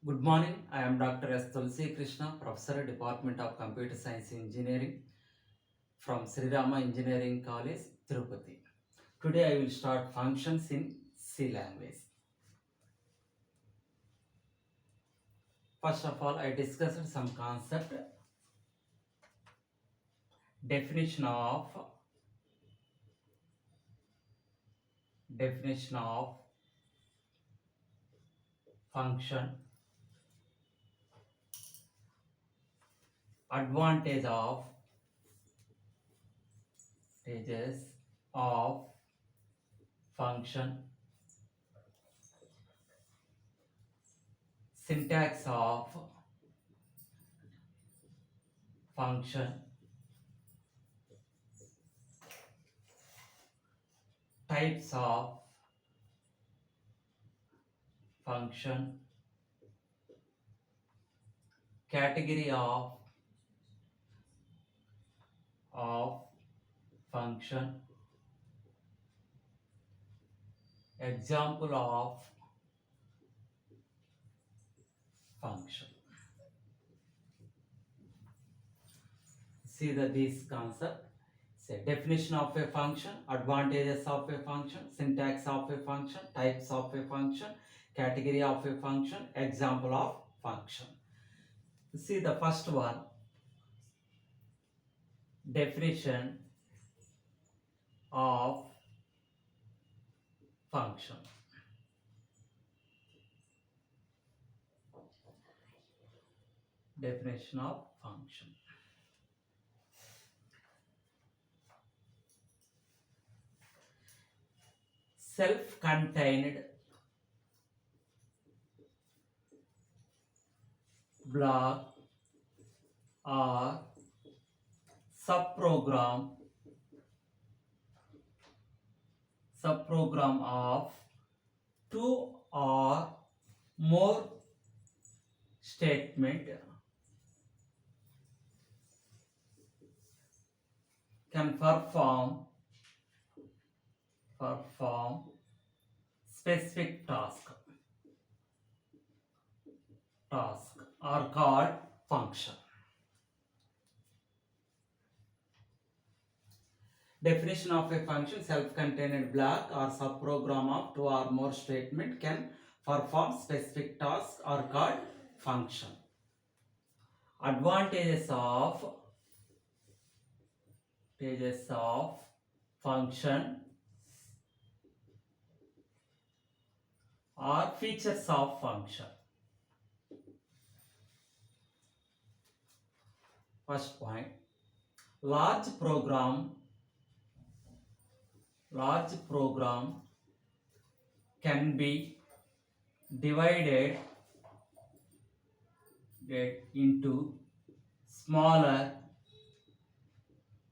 Good morning. I am Dr. S. Tulsi Krishna, Professor, Department of Computer Science Engineering from Sri Rama Engineering College, Tirupati. Today I will start functions in C language. First of all, I discussed some concept, definition of definition of function, advantage of advantages of function, syntax of function, types of function, category of function, example of function. See this concept. Say definition of a function, advantages of a function, syntax of a function, types of a function, category of a function, example of function. See the first one, definition of function. Definition of function. Self-contained block or subprogram of two or more statement can perform specific task are called function. Definition of a function, self-contained block or subprogram of two or more statement can perform specific tasks are called function. Advantages of function or features of function. First point, large program can be divided into smaller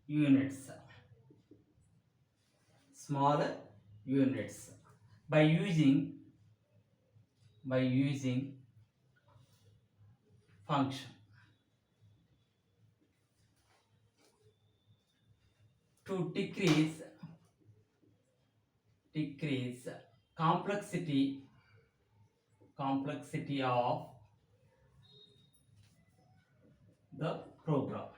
units by using function. To decrease complexity of the program.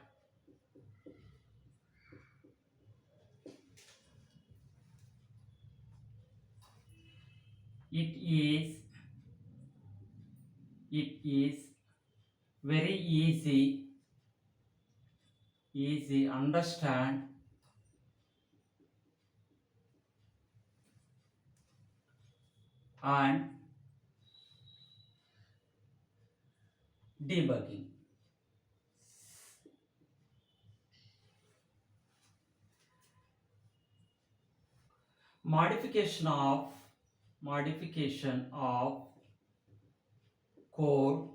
It is very easy understand and debugging. Modification of code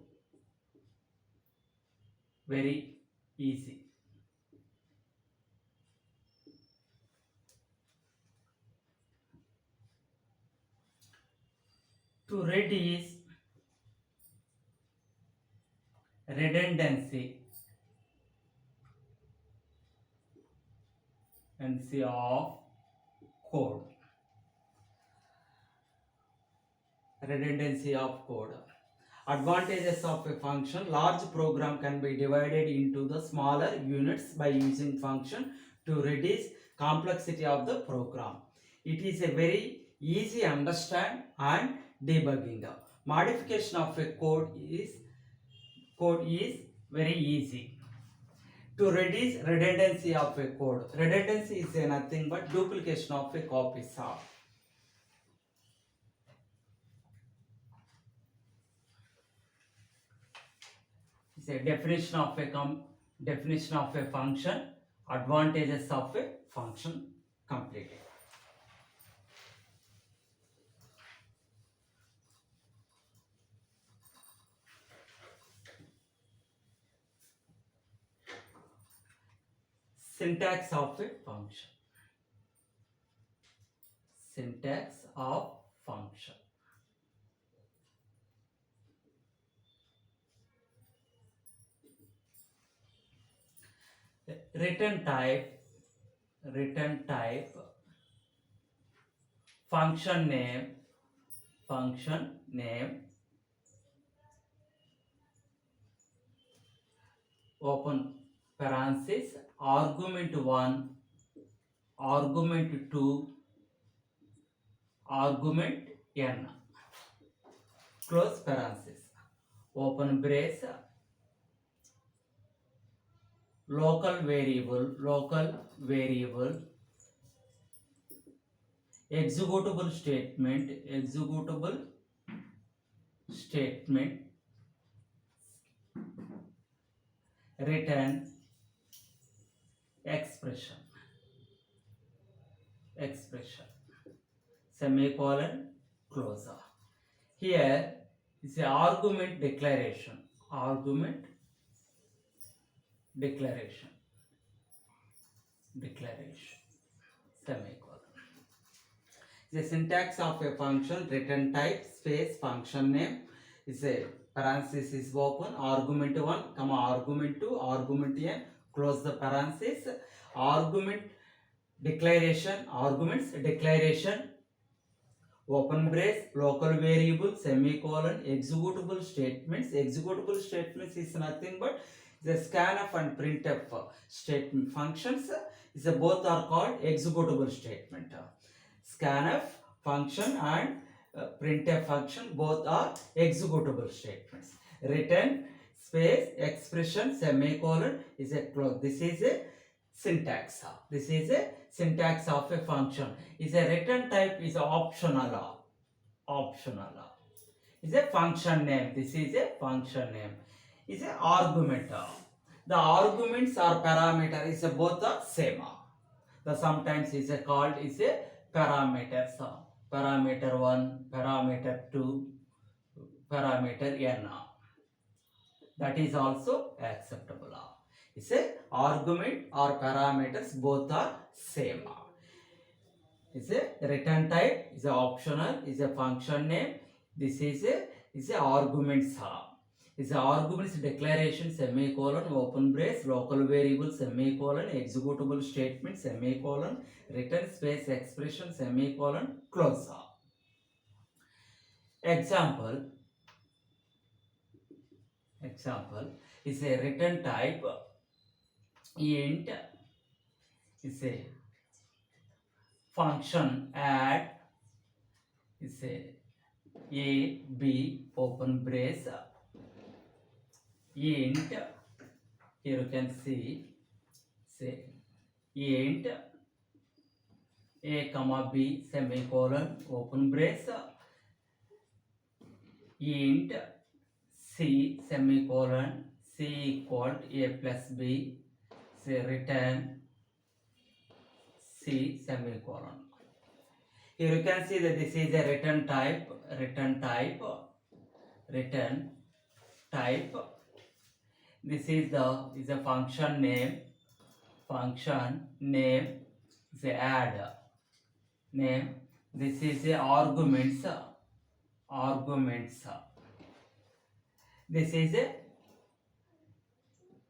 very easy. To reduce redundancy of code. Advantages of a function. Large program can be divided into the smaller units by using function to reduce complexity of the program. It is a very easy understand and debugging. Modification of a code is very easy. To reduce redundancy of a code. Redundancy is nothing but duplication of a copies of. It's a definition of a function. Advantages of a function completed. Syntax of a function. Syntax of function. Return type, function name, open parenthesis, argument 1, argument 2, argument n, close parenthesis, open brace, local variable, executable statement, return, expression, semicolon, close. Here is a argument declaration, semicolon. The syntax of a function, return type, space, function name is a parenthesis is open, argument 1, argument 2, argument n, close the parenthesis, arguments declaration, open brace, local variable, semicolon, executable statements. Executable statements is nothing but the scanf and printf statement functions. Both are called executable statement. Scanf function and printf function both are executable statements. Return space expression semicolon is a close. This is a syntax. Of a function. Is a return type is optional. Is a function name. This is a function name. Is a argument. The arguments or parameter is both are same. The sometimes is a called is a parameters. Parameter 1, parameter 2, parameter n. That is also acceptable. Is a argument or parameters both are same. Is a return type is a optional, is a function name. This is a arguments. Is a arguments declaration semicolon, open brace, local variable semicolon, executable statement semicolon, return space expression semicolon, close. Example is a return type int is a function add is a b open brace int. Here you can see say int a comma b semicolon open brace int c semicolon c equal to a plus b say return c semicolon. Here you can see that this is a return type. This is a function name. Is a add name. This is a arguments. This is a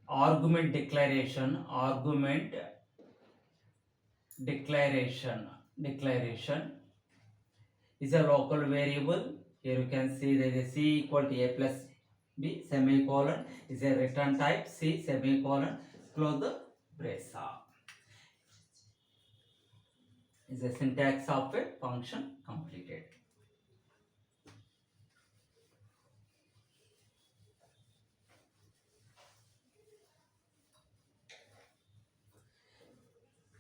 argument declaration. Declaration is a local variable. Here you can see there is C equal to A plus B semicolon is a return type. C semicolon close the brace is a syntax of a function completed.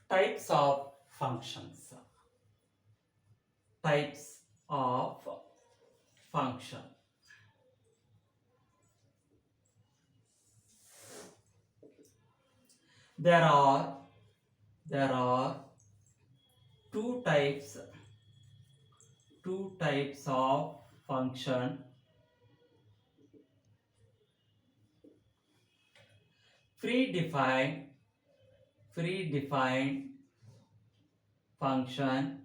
Types of functions. Types of function. There are two types of function. Predefined function.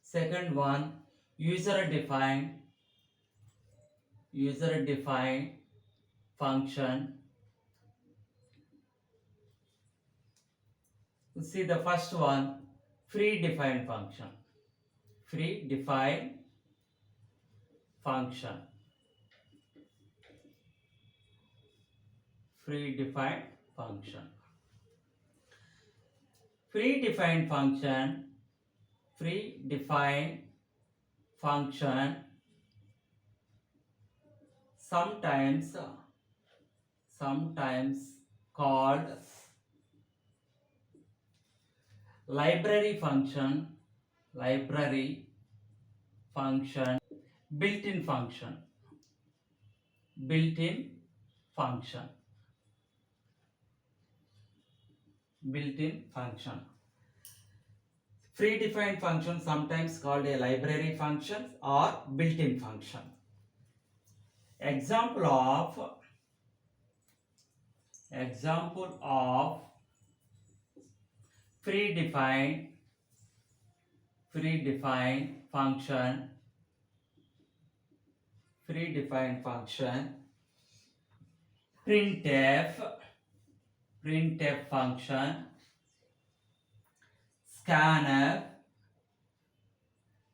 Second one, user defined function. You see the first one, predefined function. Predefined function. Predefined function. Predefined function. Predefined function. Sometimes called library function, built-in function, Predefined function sometimes called a library function or built-in function. Example of predefined function. Printf function.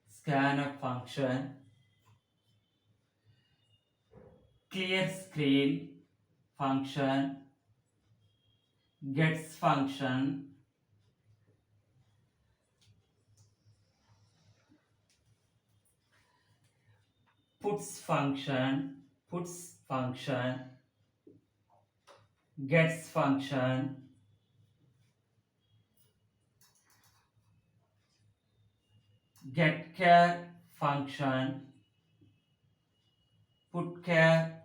Scanf function. Clear screen function. Gets function. Puts function. Gets function. GetChar function. Putchar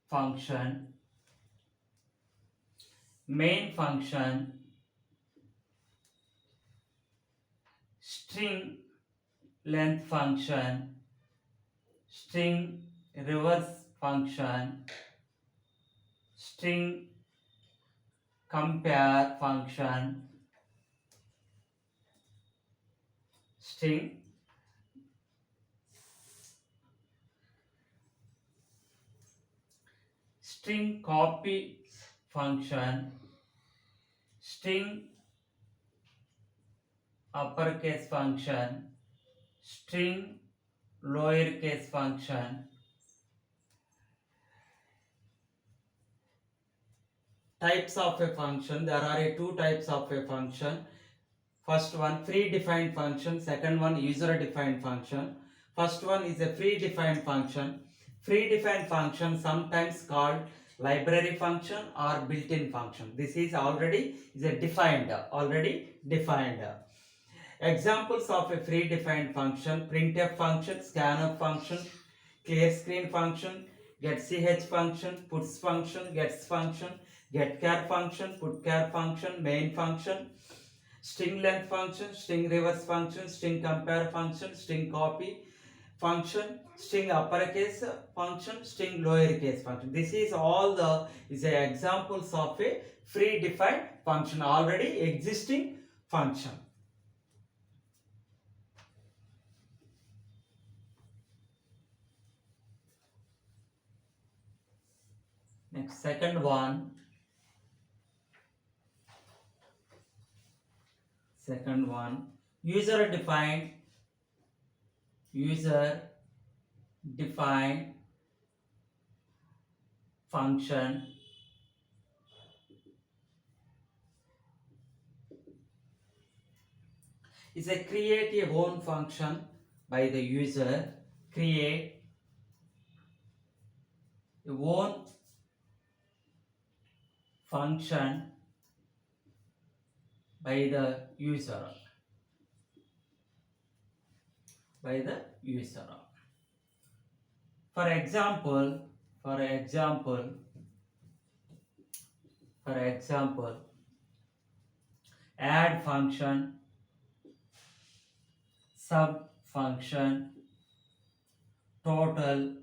function. Main function. String length function. String reverse function. String compare function. String copy function. String uppercase function. String lowercase function. Types of a function. There are two types of a function. First one, predefined function. Second one, user defined function. First one is a predefined function. Predefined function sometimes called library function or built-in function. This is already defined. Examples of a predefined function: printf function, scanf function, clear screen function, getch function, puts function, gets function, getChar function, putchar function, main function, string length function, string reverse function, string compare function, string copy function, string uppercase function, string lowercase function. This is all the examples of a predefined function, already existing function. Next, second one, Second one, user defined function is a create a own function by the user, create a own function by the user, by the user. For example, for example, add function, sub function, total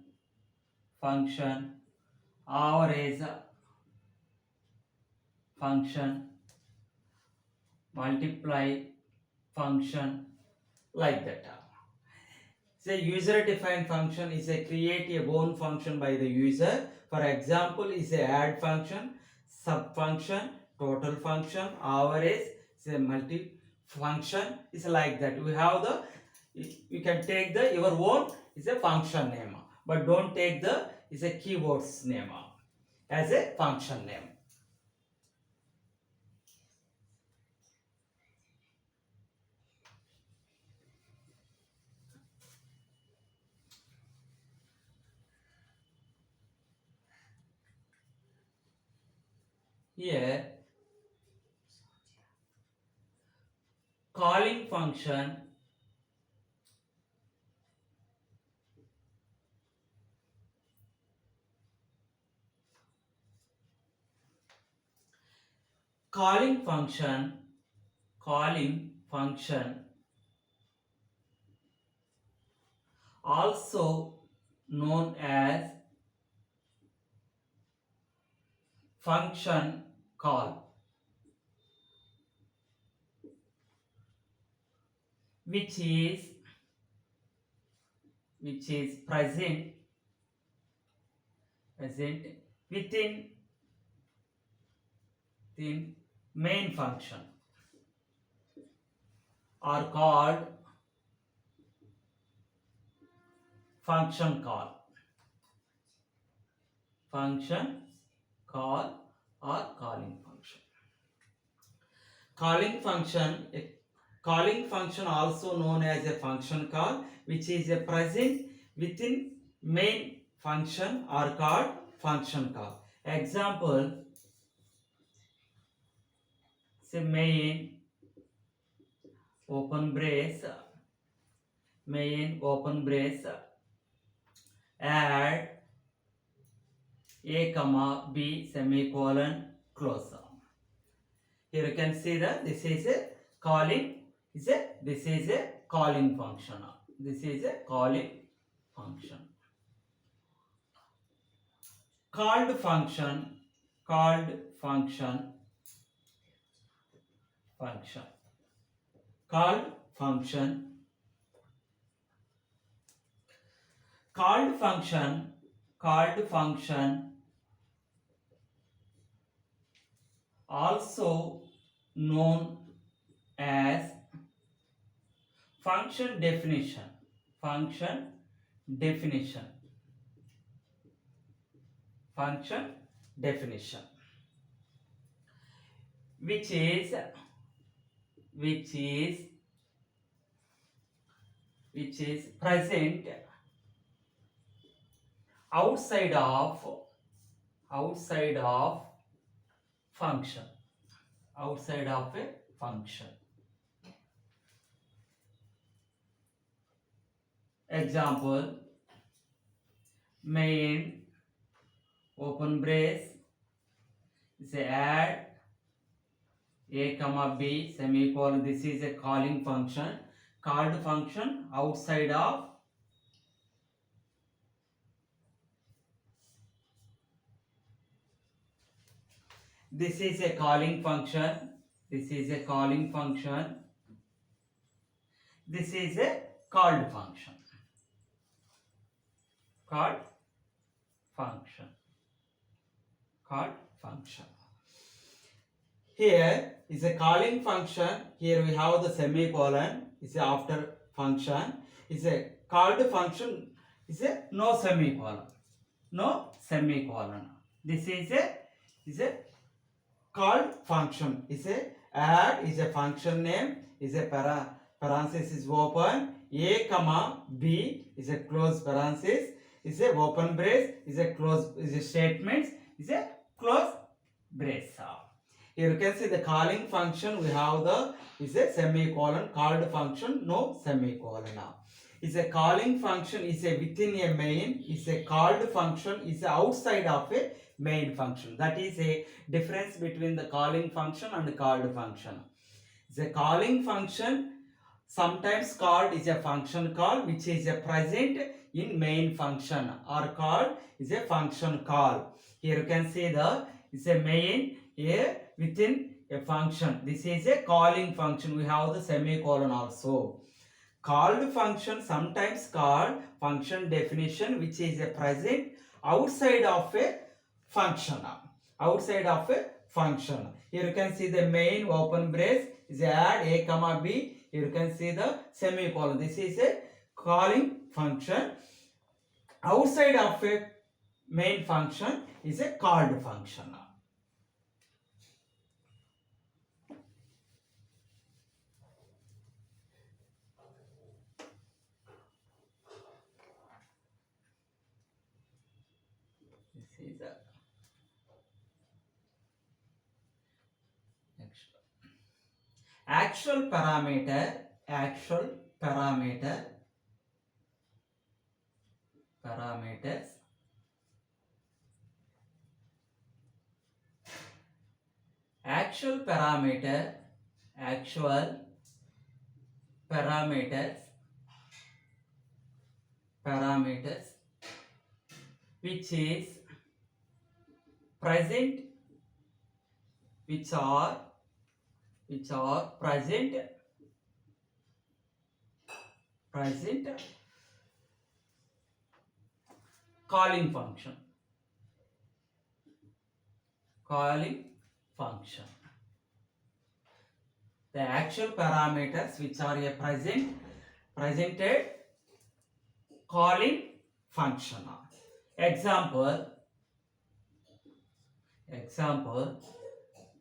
function, average function, multiply function, like that. So user defined function is a create a own function by the user. For example, is a add function, sub function, total function, average, say multi function is like that. We have the, you can take the your own is a function name, but don't take the is a keywords name as a function name. Here calling function, calling function, calling function also known as function call, which is present within the main function, are called function call, function call or calling function. Calling function also known as a function call, which is a present within main function, are called function call. Example, say main open brace, main open brace, add a comma b semicolon close. Here you can see that this is a calling, this is a calling function. This is a calling function. Called function, called function, function, called function, called function, called function, also known as function definition, function definition, function definition, which is present outside of function, outside of a function. Example, main open brace, say add a comma b semicolon, this is a calling function, called function outside of this is a calling function, this is a calling function, this is a called function, called function, called function. Here is a calling function. Here we have the semicolon is a after function. Is a called function is a no semicolon. No semicolon. This is a called function. Is a add is a function name. Is a parenthesis is open. A comma B is a close parenthesis. Is a open brace. Is a close is a statement. Is a close brace. Here you can see the calling function. We have the is a semicolon. Called function no semicolon. Is a calling function is a within a main. Is a called function is outside of a main function. That is a difference between the calling function and the called function. The calling function sometimes called is a function call which is a present in main function, or called is a function call. Here you can see the is a main a within a function. This is a calling function. We have the semicolon also. Called function sometimes called function definition which is a present outside of a function. Outside of a function. Here you can see the main open brace is add a comma b. Here you can see the semicolon. This is a calling function. Outside of a main function is a called function. This is a actual parameters actual parameters which is present which are present calling function. The actual parameters which are a presented calling function. Example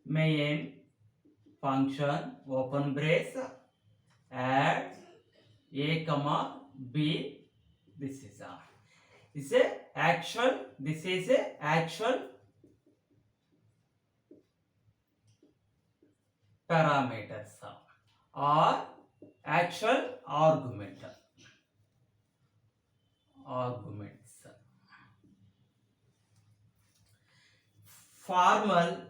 main function open brace add a comma b. This is a actual parameters or actual arguments. Formal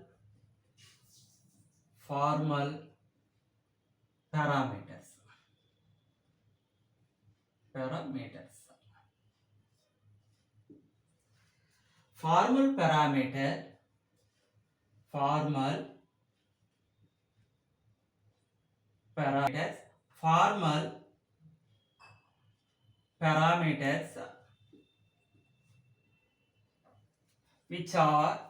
parameters. Formal parameters which are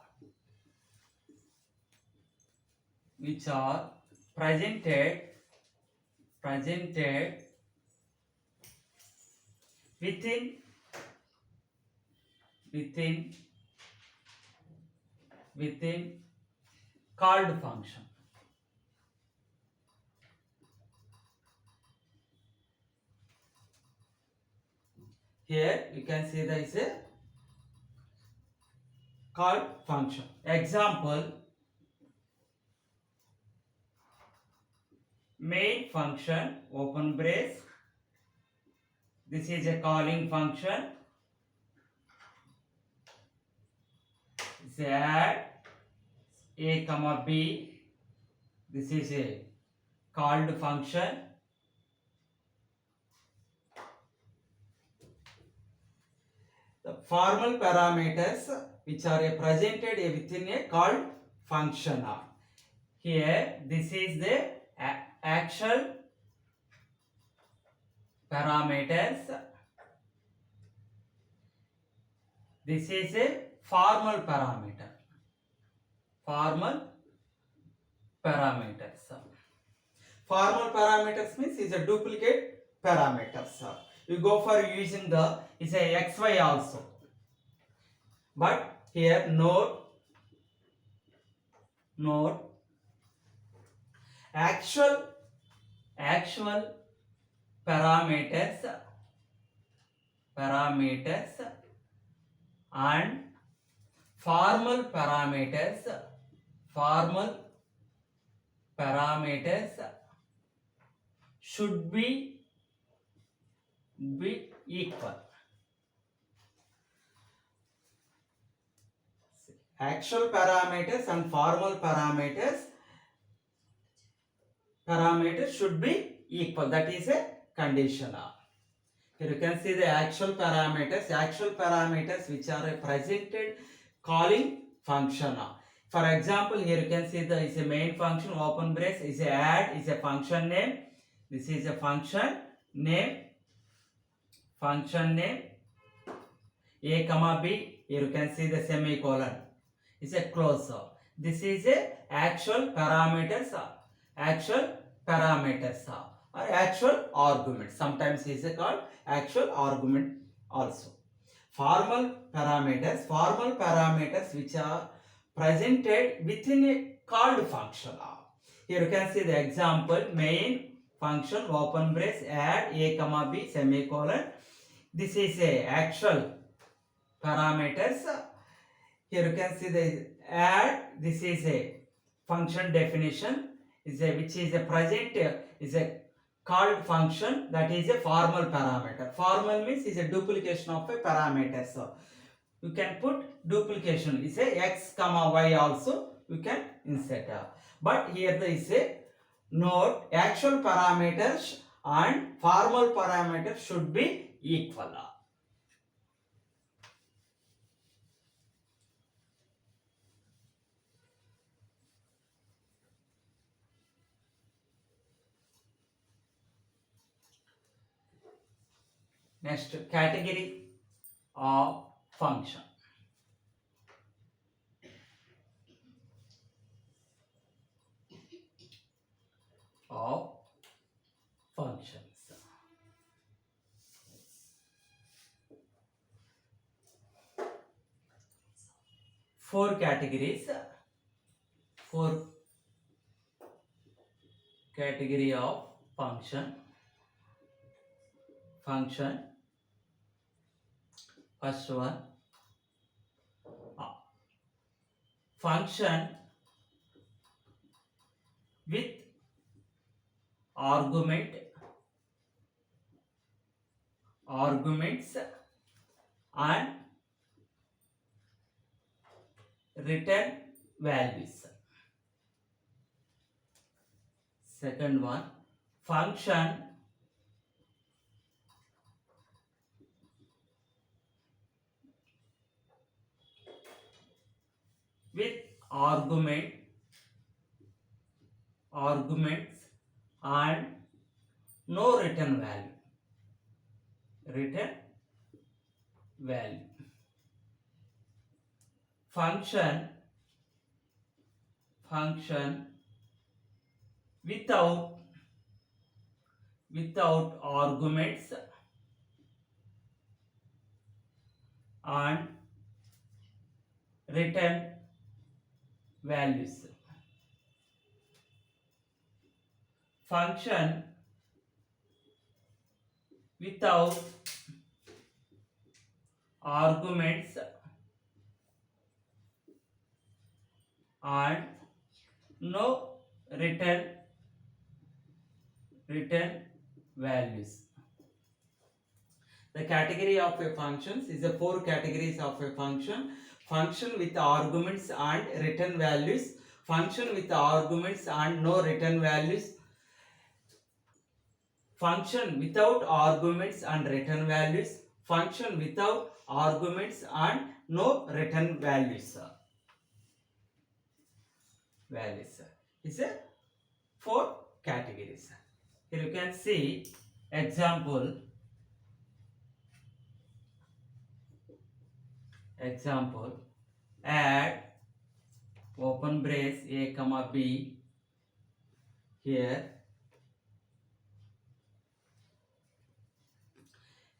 presented within called function. Here you can see there is a called function. Example main function open brace. This is a calling function. Add a comma b. This is a called function. The formal parameters which are presented within a called function. Here this is the actual parameters. This is a formal parameter. parameters. Formal parameters means is a duplicate parameters. You go for using the is a xy also, but here note actual parameters and formal parameters should be equal. Actual parameters and formal parameters should be equal. That is a condition. Here you can see the actual parameters which are presented calling function. For example, here you can see the is a main function, open brace, is a add, is a function name. This is a function name, a comma b. Here you can see the semicolon is a close. This is a actual parameters or actual argument. Sometimes is called actual argument also. Formal parameters which are presented within a called function. Here you can see the example, main function, open brace, add a comma b semicolon. This is a actual parameters. Here you can see the add. This is a function definition, which is a present is a called function, that is a formal parameter. Formal means is a duplication of a parameter. So you can put duplication is a x comma y also you can insert. But here there is a note, actual parameters and formal parameters should be equal. Next, category of function. Of functions. Four category of function. First one, function with arguments and return values. Second one, function with arguments and no return value. Function without arguments and return values. Function without arguments and no return values. The category of a functions is the four categories of a function. Function with arguments and return values, function with arguments and no return values, function without arguments and return values, function without arguments and no return values. Is a four categories. Here you can see example, add open brace a comma b here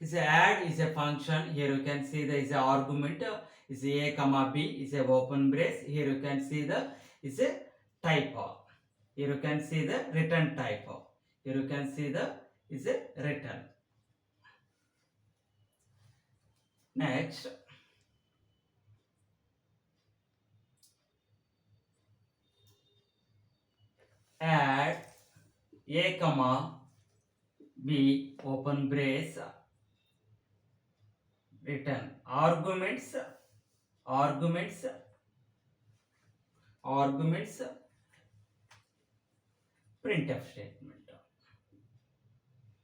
is a add is a function. Here you can see there is a argument is a comma b is a open brace. Here you can see the is a type of. Here you can see the return type of. Here you can see the is a return. Next, add a comma b open brace return arguments printf statement.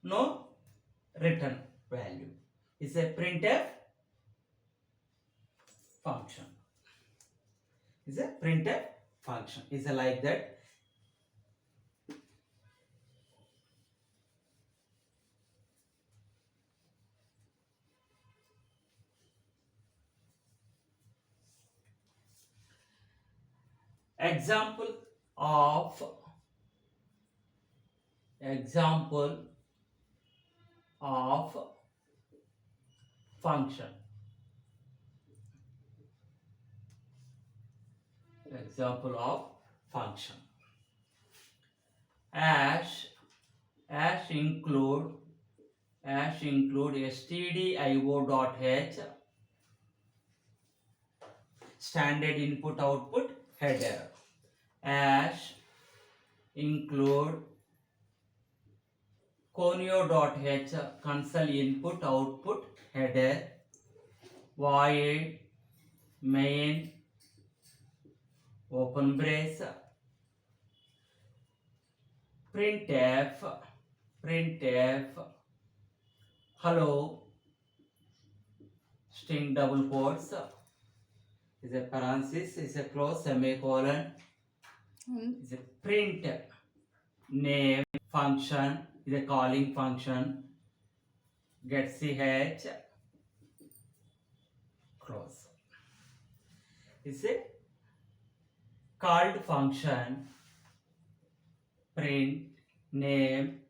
No return value is a printf function. Is a printf function. Is a like that. Example of function. Example of function. Ash include stdio.h standard input output header. Ash include conio.h console input output header. Void main open brace printf hello string double quotes is a parenthesis is a close semicolon is a print name function is a calling function get ch close is a called function print name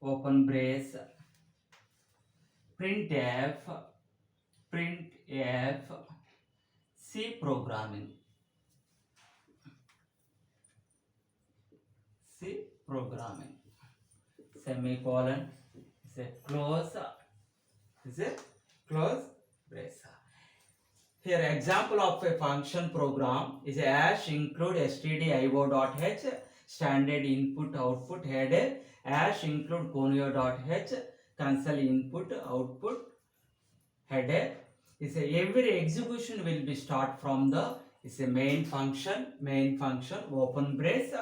open brace printf C programming semicolon is a close brace. Here example of a function program is ash include stdio.h standard input output header. Ash include conio.h console input output header. Is every execution will be start from the is a main function open brace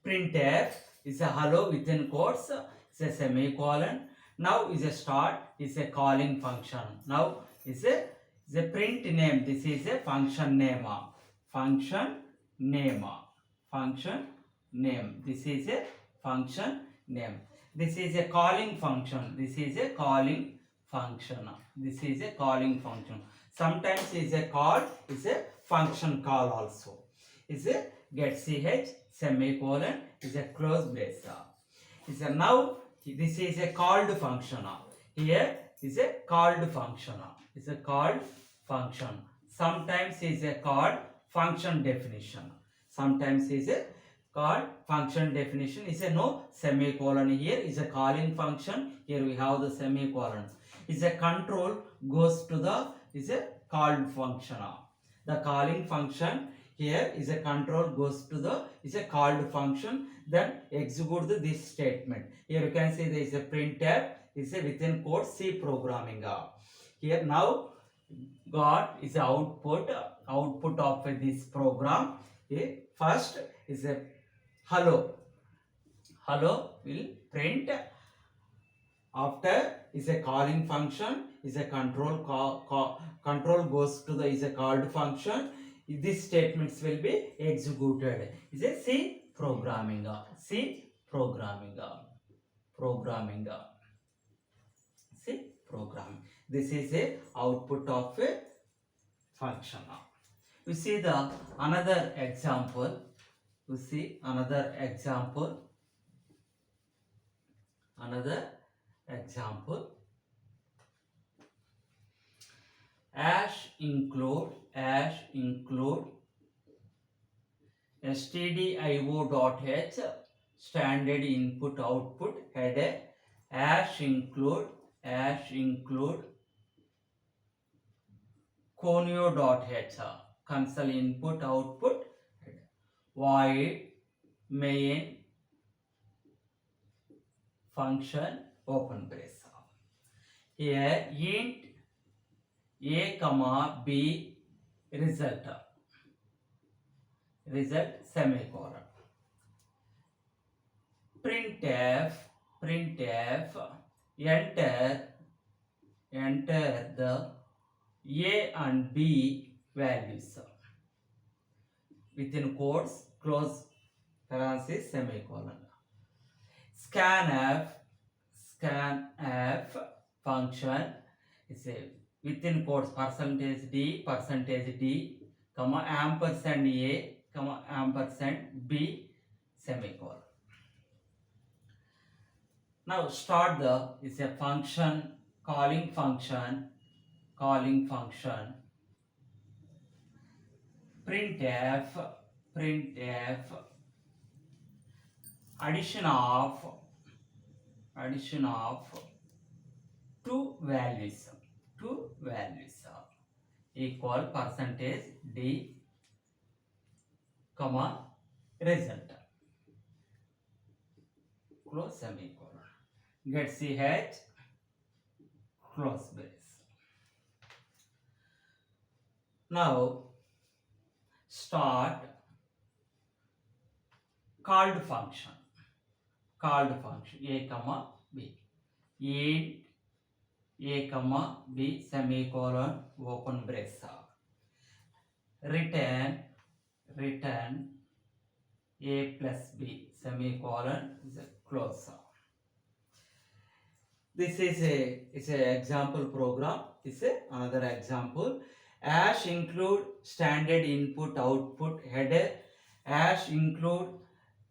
printf is a hello within quotes is a semicolon. Now is a start is a calling function. Now is a print name. This is a function name. This is a function name. This is a calling function. This is a calling function. Sometimes is a call is a function call also. Is a get ch semicolon is a close brace. Is a now this is a called function. Here is a called function. Is a called function. Sometimes is a called function definition. Sometimes is a called function definition. Is a no semicolon. Here is a calling function. Here we have the semicolon. Is a control goes to the is a called function. The calling function here is a control goes to the is a called function. Then execute this statement. Here you can see there is a printf is a within quotes C programming. Here now got is output of this program. Here first is a hello will print. After is a calling function is a control goes to the is a called function. These statements will be executed. Is a C programming. This is a output of a function. We see the another example. You see another example. Ash include stdio.h standard input output header. Ash include conio.h console input output header. Void main function open brace. Here int a comma b result semicolon. Printf enter the a and b values within quotes close parenthesis semicolon. Scanf function is a within quotes %d comma ampersand a comma ampersand b semicolon. Now start the is a function calling function printf addition of two values equal %d comma result close semicolon. Get ch close brace. Now start called function a comma b. Int a comma b semicolon open brace. Return a plus b semicolon close. This is a example program. This is another example. Ash include standard input output header. Ash include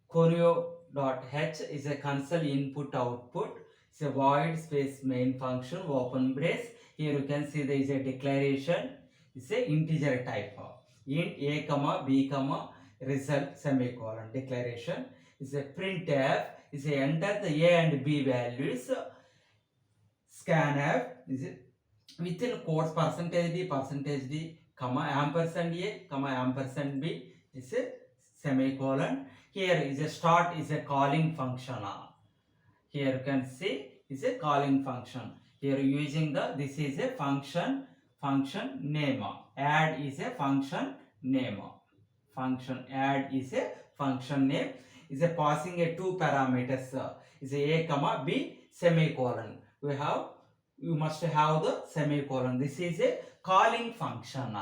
conio.h is a console input output. It's a void space main function open brace. Here you can see there is a declaration. It's a integer type. Int a comma b comma result semicolon declaration. Is a printf. Is a enter the a and b values. Scanf is it within quotes %d comma ampersand a comma ampersand b is a semicolon. Here is a start is a calling function. Here you can see is a calling function. Here using this is a function name. Add is a function name. Add is a function name. Is a passing a two parameters. Is a comma b semicolon. You must have the semicolon. This is a calling function.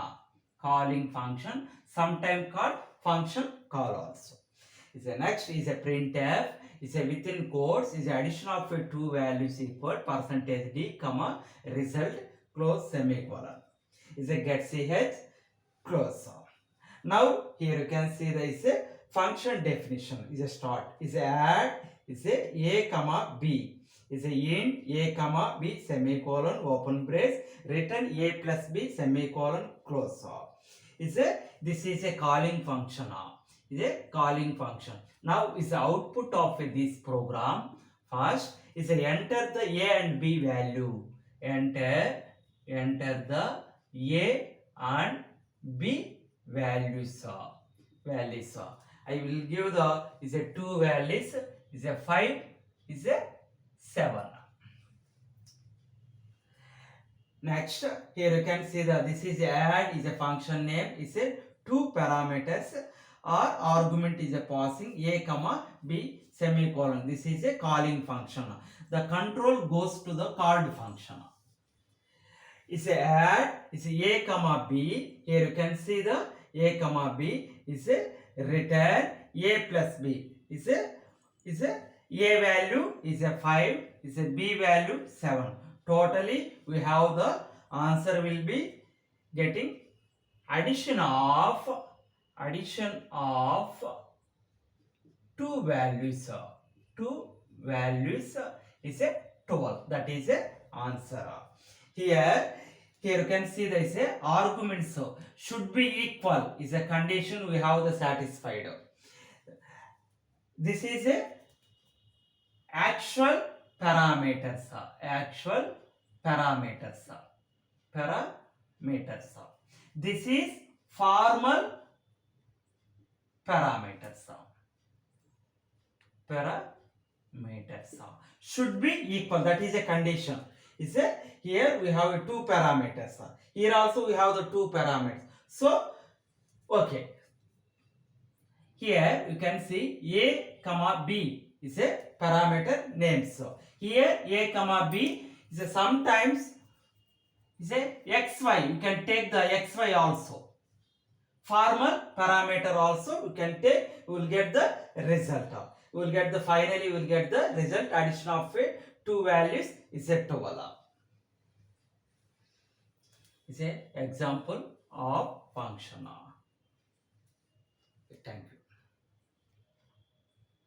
Sometimes called function call also. Is a next is a printf. Is a within quotes is addition of two values equal %d comma result close semicolon. Is a get ch close. Now here you can see there is a function definition. Is a start. Is a add. Is a comma b. Is a int a comma b semicolon open brace return a plus b semicolon close. This is a calling function. Now is the output of this program. First is a enter the a and b value. Enter the a and b values. I will give the is a two values. Is a 5 is a 7. Next, here you can see that this is add is a function name. Is a two parameters or argument is a passing a comma b semicolon. This is a calling function. The control goes to the called function. Is a add is a comma b. Here you can see the a comma b is a return a plus b. Is a value is a 5, is a b value 7. Totally we have the answer will be getting addition of two values. Two values is a 12. That is a answer. Here you can see there is a arguments should be equal is a condition we have the satisfied. This is a actual parameters. Actual parameters. Parameters. This is formal parameters. Parameters should be equal. That is a condition. Is a here we have two parameters. Here also we have the two parameters. So okay. Here you can see A comma B is a parameter names. So here A comma B is a sometimes is a xy. You can take the xy also. Formal parameter also you can take. You will get the result. You will get the finally you will get the result. Addition of two values is a 12. Is a example of function. Thank you.